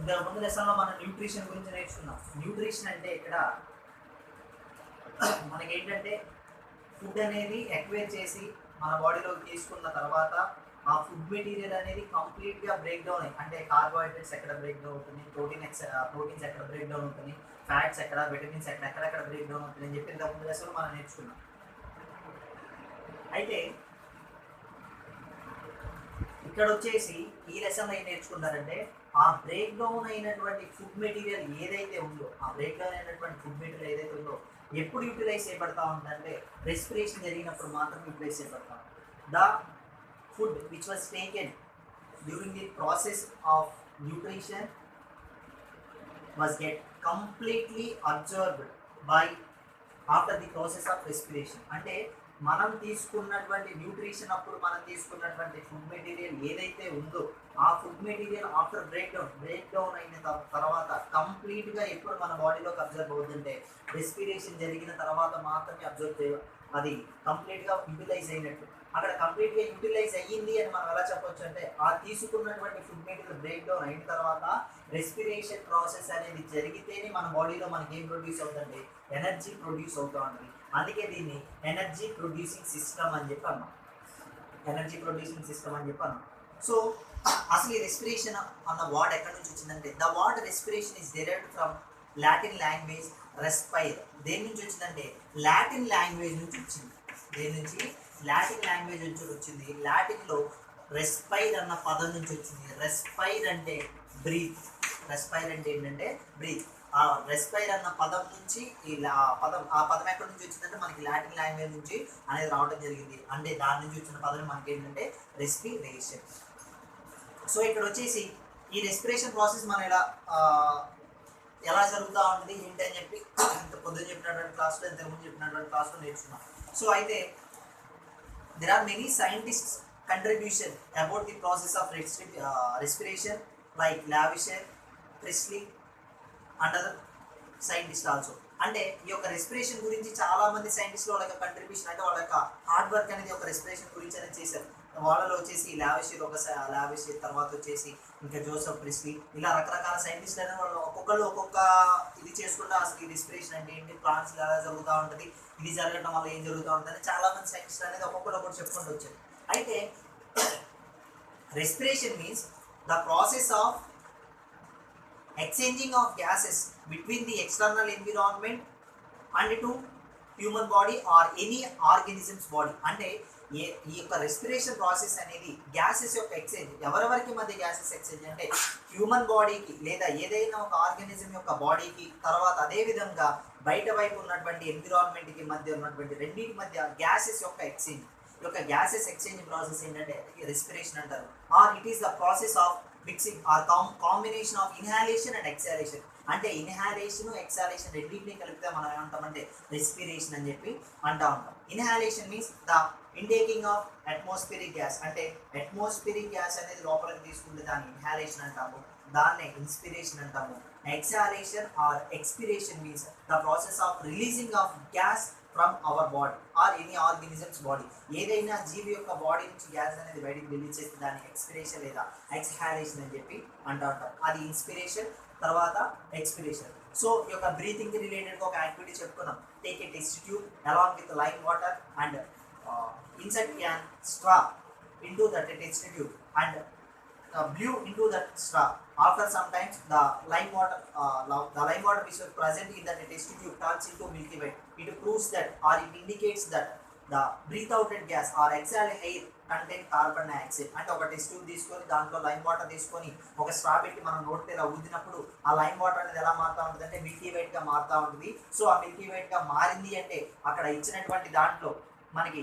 ఇంతకు ముందు లెసన్లో మనం న్యూట్రిషన్ గురించి నేర్చుకున్నాం. న్యూట్రిషన్ అంటే ఇక్కడ మనకేంటంటే ఫుడ్ అనేది ఎక్వైర్ చేసి మన బాడీలోకి తీసుకున్న తర్వాత ఆ ఫుడ్ మెటీరియల్ అనేది కంప్లీట్గా బ్రేక్ డౌన్ అయ్యి, అంటే కార్బోహైడ్రేట్స్ ఎక్కడ బ్రేక్ డౌన్ అవుతుంది, ప్రోటీన్స్ ఎక్కడ బ్రేక్ డౌన్ అవుతుంది, ఫ్యాట్స్ ఎక్కడ, విటమిన్స్ ఎక్కడెక్కడ బ్రేక్ డౌన్ అవుతుంది అని చెప్పి ఇంతకు ముందు లెసన్లో మనం నేర్చుకున్నాం. అయితే ఇక్కడ వచ్చేసి ఈ లెసన్లో ఏం నేర్చుకుంటారంటే ఆ బ్రేక్ డౌన్ అయినటువంటి ఫుడ్ మెటీరియల్ ఏదైతే ఉందో, ఆ బ్రేక్ డౌన్ అయినటువంటి ఫుడ్ మెటీరియల్ ఏదైతే ఉందో ఎప్పుడు యూటిలైజ్ చేయబడతా ఉందంటే రెస్పిరేషన్ జరిగినప్పుడు మాత్రం యూటిలైజ్ చేయబడతా ఉంటుంది. The food which was taken during the process of nutrition was get completely observed by after the process of respiration. అంటే మనం తీసుకున్నటువంటి న్యూట్రిషన్ అప్పుడు మనం తీసుకున్నటువంటి ఫుడ్ మెటీరియల్ ఏదైతే ఉందో ఆ food material after break down అయిన తర్వాత కంప్లీట్గా ఎప్పుడు మన బాడీలోకి అబ్జర్వ్ అవుతుందంటే రెస్పిరేషన్ జరిగిన తర్వాత మాత్రమే అబ్జర్వ్ చేయాలి. అది కంప్లీట్గా యూటిలైజ్ అయినట్టు. అక్కడ కంప్లీట్గా యూటిలైజ్ అయ్యింది అని మనం ఎలా చెప్పొచ్చు అంటే ఆ తీసుకున్నటువంటి ఫుడ్ మెటీరియల్ బ్రేక్ డౌన్ అయిన తర్వాత రెస్పిరేషన్ ప్రాసెస్ అనేది జరిగితేనే మన బాడీలో మనకి ఏం ప్రొడ్యూస్ అవుతుంది, ఎనర్జీ ప్రొడ్యూస్ అవుతూ ఉంటుంది. అందుకే దీన్ని ఎనర్జీ ప్రొడ్యూసింగ్ సిస్టమ్ అని చెప్పి అన్నాం. ఎనర్జీ ప్రొడ్యూసింగ్ సిస్టమ్ అని చెప్పి అన్నాం. సో అసలు ఈ రెస్పిరేషన్ అన్న వర్డ్ ఎక్కడి నుంచి వచ్చిందంటే the word respiration is derived from Latin language respire. దేని నుంచి వచ్చిందంటే లాటిన్ లాంగ్వేజ్ నుంచి వచ్చింది. దేని నుంచి? లాటిన్ లాంగ్వేజ్ నుంచి వచ్చింది. లాటిన్లో రెస్పైర్ అన్న పదం నుంచి వచ్చింది. రెస్పైర్ అంటే బ్రీత్. రెస్పైర్ అంటే ఏంటంటే బ్రీత్. ఆ రెస్పైర్ అన్న పదం నుంచి ఆ పదం ఎక్కడి నుంచి వచ్చిందంటే మనకి లాటిన్ లాంగ్వేజ్ నుంచి అనేది రావడం జరిగింది. అంటే దాని నుంచి వచ్చిన పదం మనకి ఏంటంటే రెస్పిరేషన్. సో ఇక్కడ వచ్చేసి ఈ రెస్పిరేషన్ ప్రాసెస్ మనం ఎలా జరుగుతూ ఉంటుంది ఏంటి అని చెప్పి ఇంత పొద్దున చెప్పినటువంటి క్లాస్లో, ఇంతకుముందు చెప్పినటువంటి క్లాస్లో నేర్చుకున్నాం. సో అయితే there are many scientists contribution about the process of respiration like Lavoisier, Priestley and other scientists also. అంటే ఈ యొక్క రెస్పిరేషన్ గురించి చాలా మంది సైంటిస్టులు వాళ్ళ యొక్క కంట్రిబ్యూషన్, అంటే వాళ్ళ యొక్క హార్డ్ వర్క్ అనేది ఒక రెస్పిరేషన్ గురించి అనేది చేశారు. వాళ్ళలో వచ్చేసి లావిషియర్ తర్వాత వచ్చేసి ఇంకా జోసెఫ్ ప్రిస్లీ, ఇలా రకరకాల సైంటిస్టులు అనేది వాళ్ళు ఒక్కొక్కళ్ళు ఒక్కొక్క ఇది చేసుకుంటూ అసలు ఈ రెస్పిరేషన్ అంటే ఏంటి, ప్లాంట్స్ ఎలా జరుగుతూ ఉంటుంది, ఇది జరగడం వల్ల ఏం జరుగుతూ ఉంటుంది, చాలా మంది సైంటిస్టులు అనేది ఒక్కొక్కటి చెప్పుకుంటూ వచ్చారు. అయితే respiration means the process of exchanging of gases between the external environment and to human body or any organism's body. అంటే ఈ యొక్క రెస్పిరేషన్ ప్రాసెస్ అనేది గ్యాసెస్ యొక్క ఎక్స్చేంజ్. ఎవరెవరికి మధ్య గ్యాసెస్ ఎక్స్చేంజ్ అంటే హ్యూమన్ బాడీకి లేదా ఏదైనా ఒక ఆర్గానిజం యొక్క బాడీకి, తర్వాత అదేవిధంగా బయట వైపు ఉన్నటువంటి ఎన్విరాన్మెంట్కి మధ్య ఉన్నటువంటి రెండింటి మధ్య గ్యాసెస్ యొక్క ఎక్స్చేంజ్. ఈ యొక్క గ్యాసెస్ ఎక్స్చేంజ్ ప్రాసెస్ ఏంటంటే రెస్పిరేషన్ అంటారు. Or it is the process of mixing or combination of inhalation and exhalation. అంటే ఇన్హాలేషన్ ఎక్సాలేషన్ రెండింటినీ కలిపితే మనం ఏమంటామంటే రెస్పిరేషన్ అని చెప్పి అంటూ ఉంటాం. Inhalation means the intaking of atmospheric gas. అంటే అట్మాస్ఫిరిక్ గ్యాస్ అనేది లోపలికి తీసుకుంటే దాన్ని ఇన్హాలేషన్ అంటాము, దాన్నే ఇన్స్పిరేషన్ అంటాము. Exhalation or expiration means the process of releasing of gas from our body or any organisms body. ఏదైనా జీవి యొక్క బాడీ నుంచి గ్యాస్ అనేది బయటికి రిలీజ్ చేస్తే దాన్ని ఎక్స్పిరేషన్ లేదా ఎక్స్హాలేషన్ అని చెప్పి అంటూ ఉంటాం. అది ఇన్స్పిరేషన్, తర్వాత ఎక్స్పిరేషన్. సో ఈ యొక్క బ్రీతింగ్కి రిలేటెడ్గా ఒక యాక్టివిటీ చెప్పుకున్నాం. Take a test tube along with lime water and insert an straw into that test tube and blew into that straw. After some time the lime water which was present in that test tube turns into milky white. It proves that or it indicates that the breathe outed gas or exhaled air contain carbon dioxide. అంటే ఒక test tube తీసుకొని దాంట్లో lime water తీసుకొని ఒక straw పెట్టి మనం note ఇలా ఊదినప్పుడు ఆ లైమ్ వాటర్ అనేది ఎలా మారుతూ ఉంటుంది అంటే మిల్కీ వైట్గా మారుతూ ఉంటుంది. సో ఆ మిల్కీ వైట్గా మారింది అంటే అక్కడ ఇచ్చినటువంటి దాంట్లో మనకి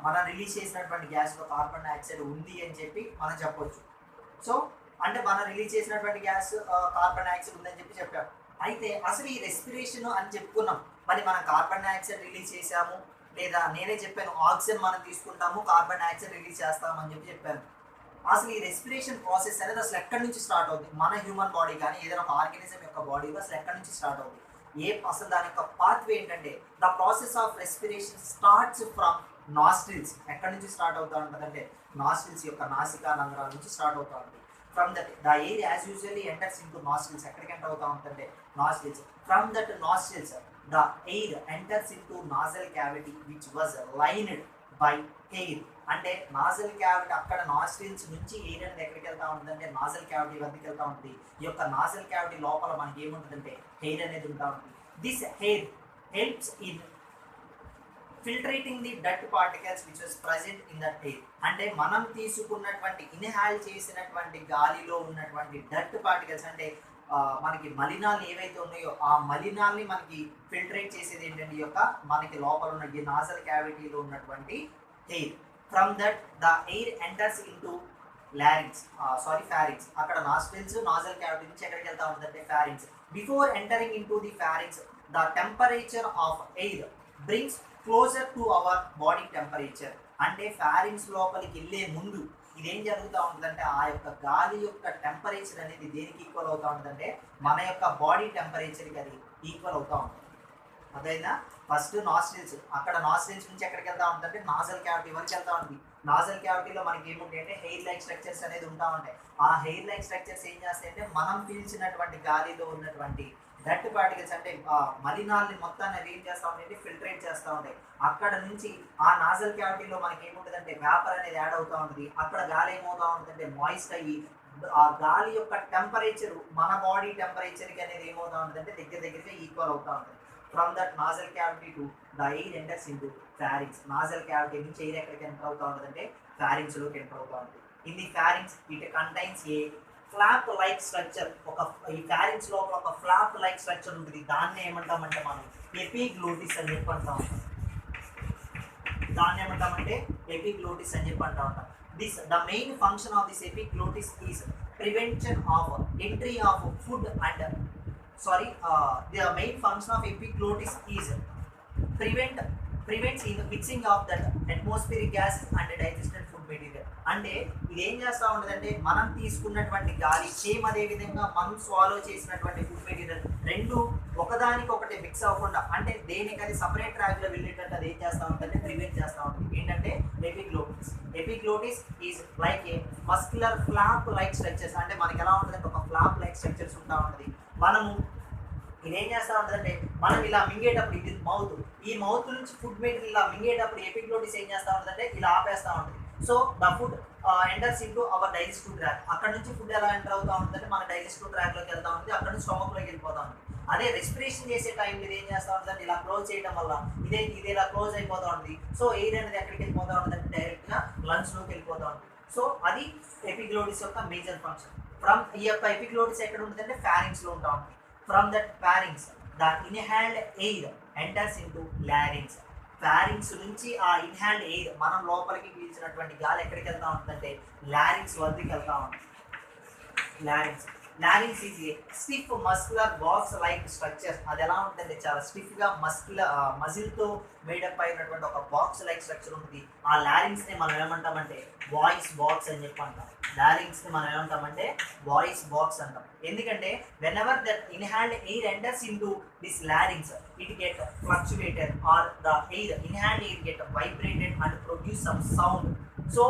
మనం రిలీజ్ చేసినటువంటి గ్యాస్లో కార్బన్ డైఆక్సైడ్ ఉంది అని చెప్పి మనం చెప్పొచ్చు. సో అంటే మనం రిలీజ్ చేసినటువంటి గ్యాస్ కార్బన్ డైఆక్సైడ్ ఉందని చెప్పి చెప్పాము. అయితే అసలు ఈ రెస్పిరేషన్ అని చెప్పుకున్నాం, మరి మనం కార్బన్ డైఆక్సైడ్ రిలీజ్ చేసాము లేదా నేనే చెప్పాను ఆక్సిజన్ మనం తీసుకుంటాము కార్బన్ డైఆక్సైడ్ రిలీజ్ చేస్తామని చెప్పాను. అసలు ఈ రెస్పిరేషన్ ప్రాసెస్ అనేది అసలు ఎక్కడి నుంచి స్టార్ట్ అవుతుంది? మన హ్యూమన్ బాడీ కానీ ఏదైనా ఒక ఆర్గానిజం యొక్క బాడీలో అసలు ఎక్కడి నుంచి స్టార్ట్ అవుతుంది? అసలు దాని యొక్క పాత్వే ఏంటంటే the process of respiration starts from nostrils. ఎక్కడి నుంచి స్టార్ట్ అవుతూ ఉంటుంది అంటే నాస్ట్రిల్స్ యొక్క నాసికా రంధ్రాల నుంచి స్టార్ట్ అవుతూ ఉంటుంది. From that the air as usually enters into nostrils. ఎక్కడికి ఎంటర్ అవుతా ఉంటుందంటే nostrils. From that nostrils the air enters into nozzle cavity which was lined by air. అంటే నాజల్ క్యావిటీ అక్కడ నాస్ట్రిల్స్ నుంచి ఎయిర్ అనేది ఎక్కడికి వెళ్తా ఉంటుందంటే నాజల్ క్యావిటీ వద్దకు వెళ్తా ఉంటుంది. ఈ యొక్క నాజల్ క్యావిటీ లోపల మనకి ఏముంటుందంటే హెయిర్ అనేది ఉంటా ఉంటుంది. This hair helps in filterating the డట్ particles which was present in that air. అంటే మనం తీసుకున్నటువంటి ఇన్హాల్ చేసినటువంటి గాలిలో ఉన్నటువంటి డట్ పార్టికల్స్ అంటే మనకి మలినాలు ఏవైతే ఉన్నాయో ఆ మలినాల్ని మనకి ఫిల్టరేట్ చేసేది ఏంటంటే ఈ యొక్క మనకి లోపల ఉన్న ఈ నాజల్ క్యావిటీలో ఉన్నటువంటి air. From that the air enters into లారింగ్స్ pharynx. అక్కడ నాస్ట్రిల్స్ నాజల్ క్యావిటీ నుంచి ఎక్కడికి వెళ్తా ఉంటుందంటే pharynx. Before entering into the pharynx the temperature of air brings closer to our body temperature. అంటే ఫారింగ్స్ లోపలికి వెళ్ళే ముందు ఇదేం జరుగుతూ ఉంటుందంటే ఆ యొక్క గాలి యొక్క టెంపరేచర్ అనేది దేనికి ఈక్వల్ అవుతూ ఉంటుందంటే మన యొక్క బాడీ టెంపరేచర్కి అది ఈక్వల్ అవుతూ ఉంటుంది. అదైనా ఫస్ట్ నాస్ట్రిల్స్, అక్కడ నాస్ట్రిల్స్ నుంచి ఎక్కడికి వెళ్తా ఉంటుందంటే నాజల్ క్యావిటీ వరకు వెళ్తా ఉంటుంది. నాజల్ క్యావిటీలో మనకి ఏముంటాయి అంటే హెయిర్ లైక్ స్ట్రక్చర్స్ అనేది ఉంటా ఉంటాయి. ఆ హెయిర్ లైక్ స్ట్రక్చర్స్ ఏం చేస్తాయంటే మనం పీల్చినటువంటి గాలిలో ఉన్నటువంటి డట్ పార్టికల్స్ అంటే మలినాల్ని మొత్తాన్ని అవి ఏం చేస్తూ ఉంటాయి ఫిల్టరేట్ చేస్తూ ఉంటాయి. అక్కడ నుంచి ఆ నాజల్ క్యావిటీలో మనకి ఏముంటుందంటే వేపర్ అనేది యాడ్ అవుతూ ఉంటుంది. అక్కడ గాలి ఏమవుతూ ఉంటుందంటే మాయిస్ట్ అయ్యి ఆ గాలి యొక్క టెంపరేచర్ మన బాడీ టెంపరేచర్కి అనేది ఏమవుతూ ఉంటుందంటే దగ్గరగా ఈక్వల్ అవుతూ ఉంటుంది. From that nozzle cavity to the air enters into pharynx. Nozzle cavity నుంచి ఎయిర్ ఎక్కడికి ఎంటర్ అవుతూ ఉంటుందంటే ఫారింగ్స్లోకి ఎంటర్ అవుతూ ఉంటుంది. In the pharynx it contains A flop like structure. ఈ ఫారింగ్స్ లోపల ఒక ఫ్లాప్ లైక్ స్ట్రక్చర్ ఉంటుంది. దాన్ని ఏమంటామంటే మనం ఎపిగ్లోటిస్ అని చెప్పి అంటా ఉంటాం. దాన్ని ఏమంటామంటే ఎపిగ్లోటిస్ అని చెప్పి అంటా ఉంటాం. This the main function of this epiglottis is prevention of entry of food and the main function of epiglottis is prevents in the mixing of that atmospheric gases and digested food material. అంటే ఇది ఏం చేస్తూ ఉంటుందంటే మనం తీసుకున్నటువంటి గాలి same అదే విధంగా మనం స్వాలో చేసినటువంటి ఫుడ్ మెటీరియల్ రెండు ఒకదానికొకటి మిక్స్ అవ్వకుండా అంటే దేనికది సపరేట్ ట్రాక్లో వెళ్ళేటట్టు అది ఏం చేస్తూ ఉంటుందంటే ప్రివెంట్ చేస్తూ ఉంటుంది. ఏంటంటే epiglottis. Epiglottis is like A muscular flop like structures. అంటే మనకి ఎలా ఉంటుందంటే ఒక ఫ్లాప్ లైక్ స్ట్రక్చర్స్ ఉంటా ఉంటుంది. మనము ఇదేం చేస్తూ ఉంటుందంటే మనం ఇలా మింగేటప్పుడు ఇది మౌత్, ఈ మౌత్ నుంచి ఫుడ్ మెటీరియల్ ఇలా మింగేటప్పుడు ఎపిగ్లోటిస్ ఏం చేస్తూ ఉంటుందంటే ఇలా ఆపేస్తూ ఉంటుంది. So the food enters into hour digestive tract. అక్కడ నుంచి ఫుడ్ ఎలా ఎంటర్ అవుతూ ఉంటుంది మన డైజెస్టివ్ ట్రాక్లోకి వెళ్తూ ఉంటుంది. అక్కడ నుంచి స్టమక్లోకి వెళ్ళిపోతూ ఉంటుంది. అదే రెస్పిరేషన్ చేసే టైంలో ఇది ఏం చేస్తూ ఉంటుందంటే ఇలా క్లోజ్ చేయడం వల్ల ఇది ఇలా క్లోజ్ అయిపోతూ ఉంటుంది. సో ఎయిర్ అనేది ఎక్కడికి వెళ్ళిపోతూ ఉంటుందంటే డైరెక్ట్గా లంగ్స్లోకి వెళ్ళిపోతూ ఉంటుంది. సో అది ఎపిగ్లోటిస్ యొక్క మేజర్ ఫంక్షన్. ఫ్రమ్ ఈ యొక్క ఎపిగ్లోటిస్ ఎక్కడ ఉంటుందంటే ఫారింగ్స్లో ఉంటా ఉంటుంది. From that pharynx, the inhaled air enters into larynx. Pharynx నుంచి ఆ ఇన్హాల్డ్ ఎయిర్ మనం లోపలికి పీల్చినటువంటి గాలి ఎక్కడికి వెళ్తా ఉంటుందంటే లారింగ్స్ వద్దకు వెళ్తా ఉంటుంది. లారింగ్స్ is a stiff muscular box like structure. అది ఎలా ఉంటుంది చాలా స్టిఫ్గా మజిల్తో మేడప్ అయినటువంటి ఒక బాక్స్ లైక్ స్ట్రక్చర్ ఉంటుంది. ఆ లారింగ్స్ని మనం ఏమంటామంటే వాయిస్ బాక్స్ అని చెప్పి అంటాం. లారింగ్స్ని మనం ఏమంటామంటే వాయిస్ బాక్స్ అంటాం. ఎందుకంటే whenever that inhaled air enters into this larynx it get fluctuated or the air inhaled air get vibrated and produce some sound. So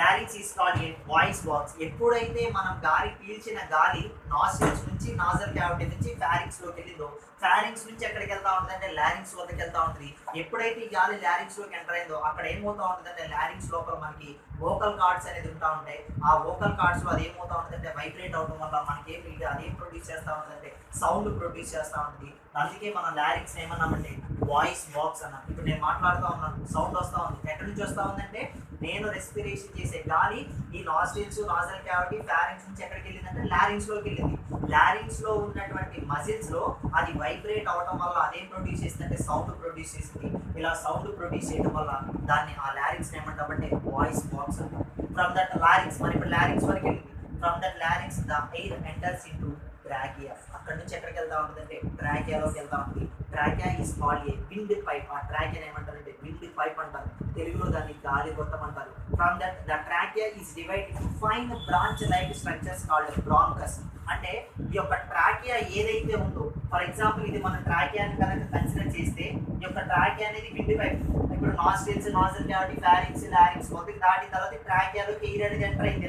larynx is called a voice box. ఎప్పుడైతే మనం గాలి పీల్చిన గాలి nostrils నుంచి nozzle cavity నుంచి ఫారింగ్స్లోకి వెళ్ళిందో pharynx నుంచి ఎక్కడికి వెళ్తా ఉంటుందంటే లారింగ్స్ వద్దకు వెళ్తా ఉంటుంది. ఎప్పుడైతే ఈ గాలి లారింగ్స్లోకి ఎంటర్ అయిందో అక్కడ ఏమవుతా ఉంటుందంటే లారింగ్స్ లోపల మనకి వోకల్ కార్డ్స్ అనేది ఉంటా ఉంటాయి. ఆ వోకల్ కార్డ్స్లో అది ఏమవుతా ఉంటుందంటే వైబ్రేట్ అవడం వల్ల మనకి అదేం ప్రొడ్యూస్ చేస్తూ ఉంటుందంటే సౌండ్ ప్రొడ్యూస్ చేస్తూ ఉంటుంది. అందుకే మనం లారింగ్స్ ఏమన్నామంటే వాయిస్ బాక్స్ అన్నాం. ఇప్పుడు నేను మాట్లాడుతూ ఉన్నాను, సౌండ్ వస్తూ ఉంది. ఎక్కడి నుంచి వస్తూ ఉందంటే నేను రెస్పిరేషన్ చేసే గాలి ఈ నాస్ట్రిల్స్ నాజల్ క్యావిటీ ఫారింగ్స్ నుంచి ఎక్కడికి వెళ్ళిందంటే లారింగ్స్లోకి వెళ్ళింది. లారింగ్స్లో ఉన్నటువంటి మజిల్స్లో అది వైబ్రేట్ అవడం వల్ల అదేం ప్రొడ్యూస్ చేస్తుందంటే సౌండ్ ప్రొడ్యూస్ చేస్తుంది. ఇలా సౌండ్ ప్రొడ్యూస్ చేయడం వల్ల దాన్ని ఆ లారింగ్స్ ఏమంటామంటే వాయిస్ బాక్స్ అంటాం. ఫ్రమ్ దట్ లారింగ్స్ మరి ఇప్పుడు లారింగ్స్ వరకు వెళ్ళింది. From that లారింగ్స్ the air enters into trachea. అక్కడ నుంచి ఎక్కడికి వెళ్తా ఉంటుందంటే ట్రాకియాలోకి వెళ్తా ఉంటుంది. Trachea is called a wind pipe. ఆ ట్రాకియా ఏమంటారంటే విండ్ పైప్ అంటారు, తెలుగులో దాన్ని గాలి గొట్టం అంటారు. From that the trachea is divide in fine branch like structures called bronchus. అంటే ఈ యొక్క ట్రాకియా ఏదైతే ఉందో, ఫర్ ఎగ్జాంపుల్ ఇది మన ట్రాకియాని కనుక కన్సిడర్ చేస్తే, ఈ యొక్క ట్రాకియా అనేది విండ్ పైప్. ఇప్పుడు నాస్ట్రిల్స్, నాజల్ క్యావిటీ, ఫారింక్స్, లారింక్స్ మొదటి దాటిన తర్వాత ట్రాకియాలోకి ఎయిర్ అనేది ఎంటర్ అయింది.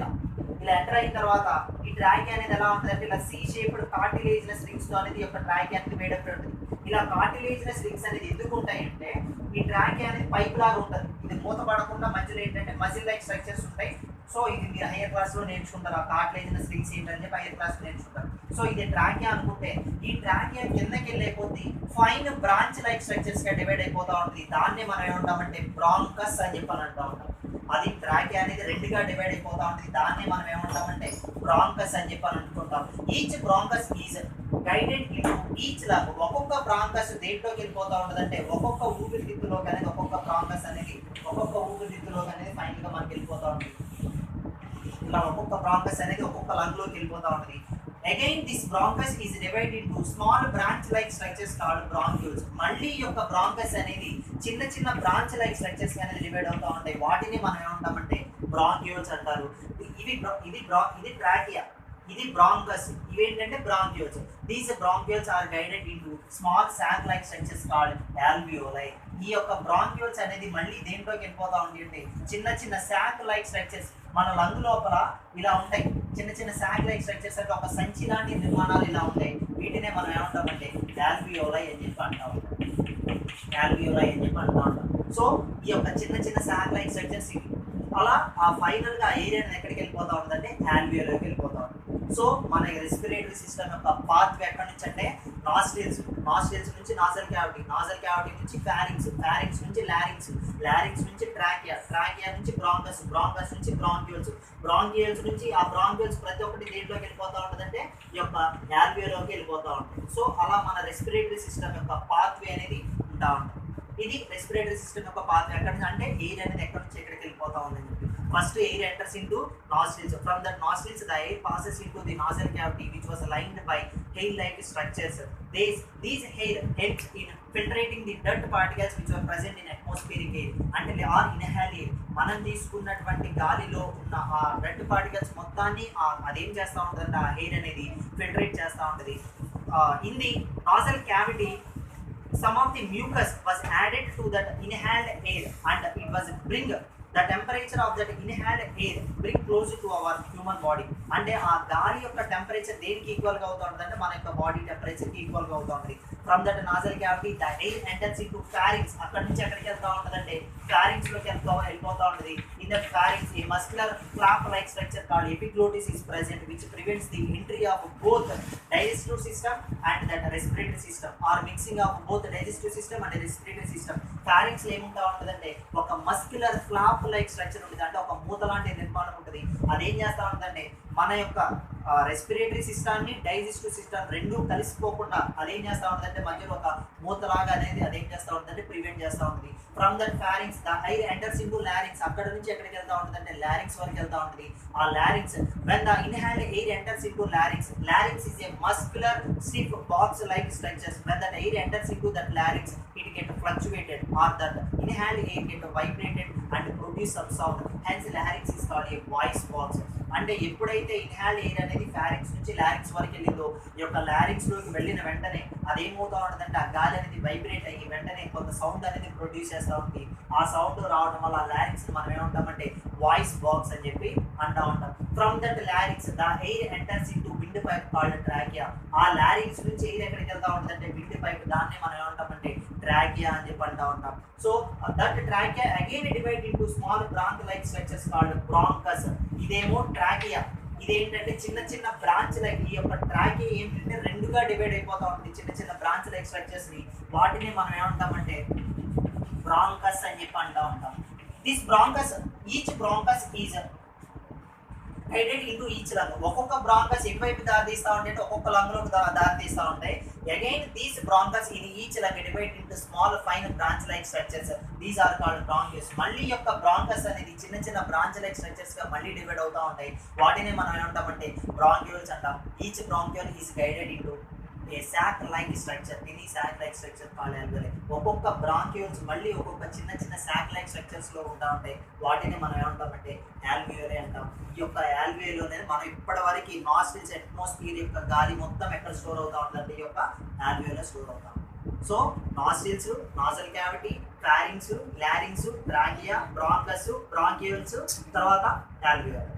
ఇలా ఎంటర్ అయిన తర్వాత ఈ ట్రాకియా అనేది ఎలా ఉంటుంది అంటే ఇలా సి షేప్డ్ కార్టిలేజినస్ రింగ్స్ తో అనేది ఒక ట్రాకియా అనేది మేడప్ ఉంటుంది. ఇలా కార్టిలేజినస్ రింగ్స్ అనేది ఎందుకు ఉంటాయంటే ఈ ట్రాకియా అనేది పైప్ లాగా ఉంటుంది. ఇది మూత పడకుండా మధ్యలో ఏంటంటే మజిల్ లైక్ స్ట్రక్చర్స్ ఉంటాయి. సో ఇది మీరు హైయర్ క్లాస్ లో నేర్చుకుంటారు. ఆ కార్టిలేజినస్ రింగ్స్ ఏంటని చెప్పి హైయర్ క్లాస్ లో నేర్చుకుంటారు. సో ఇది ట్రాకియా అనుకుంటే ఈ ట్రాకియా కిందకి వెళ్ళిపోతే ఫైన్ బ్రాంచ్ లైక్ స్ట్రక్చర్స్ గా డివైడ్ అయిపోతా ఉంటుంది. దాన్ని మనం ఏమంటామంటే బ్రాంకస్ అని చెప్పని అంటూ ఉంటాం. అది ట్రాకియా అనేది రెండుగా డివైడ్ అయిపోతా ఉంటుంది. దాన్ని మనం ఏమంటామంటే బ్రాంకస్ అని చెప్పని అనుకుంటాం. Each bronchus is guided into each lung. ఒక్కొక్క బ్రాంకస్ దేంట్లోకి వెళ్ళిపోతా ఉంటుంది అంటే ఒక్కొక్క ఊపిరితిత్తులోకి అనేది ఒక్కొక్క బ్రాంకస్ అనేది ఒక్కొక్క ఊపిరితిత్తులోకి అనేది ఫైనల్ గా మనకి వెళ్ళిపోతా ఉంటుంది. ఇలా ఒక్కొక్క బ్రాంకస్ అనేది ఒక్కొక్క లంగ్ లోకి వెళ్ళిపోతా ఉంటుంది. Again, this bronchus is divided into small branch-like structures called bronchioles. మళ్ళీ ఈ యొక్క బ్రాంకస్ అనేది చిన్న చిన్న బ్రాంచ్ లైక్ స్ట్రక్చర్స్ అనేది డివైడ్ అవుతూ ఉంటాయి. వాటిని మనం ఏమంటామంటే బ్రాంక్యూల్స్ అంటారు. ఇది ట్రాకియా, ఇది బ్రాంకస్, ఇవేంటంటే bronchioles. These bronchioles are guided into small sac like structures called alveoli. ఈ యొక్క బ్రాంక్యూల్స్ అనేది మళ్ళీ దేంట్లోకి వెళ్ళిపోతా ఉంటుంది, చిన్న చిన్న సాక్ లైక్ స్ట్రక్చర్స్ మన లంగ్ లోపల ఇలా ఉంటాయి. చిన్న చిన్న సాక్ లైక్ స్ట్రక్చర్స్ అంటే ఒక సంచి లాంటి నిర్మాణాలు ఇలా ఉంటాయి. వీటినే మనం ఏమంటామంటే ఆల్వియోలై అని చెప్పి అంటా ఉంటాం. ఆల్వియోలై అని చెప్పి అంటా ఉంటాం. సో ఈ యొక్క చిన్న చిన్న సాక్ లైక్ స్ట్రక్చర్స్ ఇవి. అలా ఆ ఫైనల్ గా ఏరియా ఎక్కడికి వెళ్ళిపోతా ఉంటుందంటే ఆల్వియోలోకి వెళ్ళిపోతా ఉంటుంది. సో మన రెస్పిరేటరీ సిస్టమ్ యొక్క పాత్ ఎక్కడి నుంచి అంటే నాస్ట్రిల్స్ నుంచి నాజల్ క్యావిటీ నుంచి ఫారింక్స్ నుంచి లారింక్స్ నుంచి ట్రాకియా నుంచి బ్రాంకస్ నుంచి బ్రాంకియల్స్ నుంచి ఆ బ్రాంకియల్స్ ప్రతి ఒక్కటి దేంట్లోకి వెళ్ళిపోతా ఉంటుందంటే ఈ యొక్క ఆల్వియోలోకి వెళ్ళిపోతా ఉంటుంది. సో అలా మన రెస్పిరేటరీ సిస్టమ్ యొక్క పాత్వే అనేది ఉంటా ఉంటుంది. ఇది రెస్పిరేటరీ సిస్టమ్ యొక్క పాత్వే. ఎక్కడి నుంచి అంటే ఎయిర్ అనేది ఎక్కడి నుంచి ఎక్కడికి వెళ్ళిపోతా ఉందని చెప్పి. First air enters into nostrils. From that nostrils, the air passes into the nasal cavity, which was lined by hair-like structures. These hair helps in filtrating the dirt particles which are present in atmospheric air until they are inhaled air. మనం తీసుకున్నటువంటి గాలిలో ఉన్న ఆ dirt particles మొత్తాన్ని అదేం చేస్తూ ఉంటుందంటే ఆ హెయిర్ అనేది ఫిల్టరేట్ చేస్తూ ఉంటుంది. In the nozzle cavity some of the mucus was added to that inhaled air and it was bring the temperature of that inhaled air bring closer to our human body. అంటే ఆ గాలి యొక్క temperature దేనికి equal గా అవుతా ఉంటుందంటే మన యొక్క బాడీ టెంపరేచర్ కి ఈక్వల్ గా అవుతా ఉంటుంది. From that nozzle cavity the air enters into pharynx. అక్కడ నుంచి ఎక్కడికి వెళ్తా ఉంటుందంటే ఫారింక్స్ లోకి వెళ్ళిపోతా ఉంటుంది. In that pharynx A muscular flop like structure called epiglottis is present which prevents the entry of both digestive system and that respiratory system or mixing of both digestive system and respiratory system. Pharynx ఏముంటా ఉంటుందంటే ఒక muscular flop like structure ఉంటుంది. అంటే ఒక మూత లాంటి నిర్మాణం ఉంటుంది. అదేం చేస్తా ఉంటుందంటే మన యొక్క రెస్పిరేటరీ సిస్టాన్ని డైజెస్టివ్ సిస్టమ్ రెండు కలిసిపోకుండా అదేం చేస్తూ ఉంటుందంటే మధ్యలో ఒక మూతలాగా అనేది అదేం చేస్తూ ఉంటుందంటే ప్రివెంట్ చేస్తూ ఉంటుంది. From that pharynx the air enters into larynx. అక్కడ నుంచి ఎక్కడికి వెళ్తా ఉంటుందంటే లారింక్స్ వరకు వెళ్తా ఉంటుంది. ఆ larynx when the inhaled air enters into larynx is a muscular stiff box like structures. When that air enters into that larynx it get fluctuated or that inhaled air get vibrated and produce some sound. Hence larynx is called a voice box. అంటే ఎప్పుడైతే inhale air అనేది pharynx నుంచి లారింక్స్ వరకు వెళ్ళిందో ఈ యొక్క లారింక్స్ లోకి వెళ్ళిన వెంటనే అదేమవుతా ఉంటుందంటే ఆ గాలి అనేది వైబ్రేట్ అయ్యి వెంటనే కొంత సౌండ్ అనేది ప్రొడ్యూస్ చేస్తూ ఉంటుంది. ఆ సౌండ్ రావడం వల్ల ఆ లారింక్స్ మనం ఏమంటామంటే వాయిస్ బాక్స్ అని చెప్పి అంటూ ఉంటాం. From that larynx the air enters into wind pipe called trachea. ఆ లారింక్స్ నుంచి ఎయిర్ ఎక్కడికి వెళ్తా ఉంటుందంటే విండ్ పైప్. దాన్ని మనం ఏమంటామంటే ట్రాకియా అని చెప్పి అంటూ ఉంటాం. So that trachea again divide into small branch like structures called bronchus. ఇదేమో ట్రాకియా. ఇదేంటంటే చిన్న చిన్న బ్రాంచ్ లైక్ ఈ యొక్క ట్రాకియా ఏంటంటే రెండుగా డివైడ్ అయిపోతా ఉంటుంది. చిన్న చిన్న బ్రాంచ్ లైక్ స్ట్రక్చర్స్ ని వాటిని మనం ఏమంటామంటే బ్రాంకస్ అని చెప్పి అంటూ ఉంటాం. This bronchus each bronchus is హైడెడ్ into each lung. ఒక్కొక్క బ్రాంకస్ ఎటువైపు దారి తీస్తూ ఉంటాయి, ఒక్కొక్క లంగ్ లోకి దారి తీస్తూ ఉంటాయి. Again these bronchus in each lung divide into small fine branch like structures. These are called bronchioles. మళ్ళీ యొక్క బ్రాంకస్ అనేది చిన్న చిన్న బ్రాంచ్ లైక్ స్ట్రక్చర్స్ గా మళ్ళీ డివైడ్ అవుతూ ఉంటాయి. వాటిని మనం ఏమంటామంటే బ్రాంక్యూల్స్ అంటాం. Each bronchiole is guided into a sac like structure, mini sac like structure called alveoli. ఒక్కొక్క బ్రాంక్యూల్స్ మళ్ళీ ఒక్కొక్క చిన్న చిన్న సాక్ లైక్ స్ట్రక్చర్స్లో ఉంటా ఉంటాయి. వాటిని మనం ఏమంటామంటే ఆల్వియోలై అంటాం. ఈ యొక్క ఆల్వియోలై అనేది మనం ఇప్పటివరకు నాస్ట్రిల్స్ అట్మాస్ఫియర్ యొక్క గాలి మొత్తం ఎక్కడ స్టోర్ అవుతా ఉందంటే ఈ యొక్క ఆల్వియోలై స్టోర్ అవుతాం. So nostrils, nozzle cavity, pharynx, లారింగ్స్, trachea, bronchus, బ్రాంక్యూల్స్, తర్వాత ఆల్వియోలై.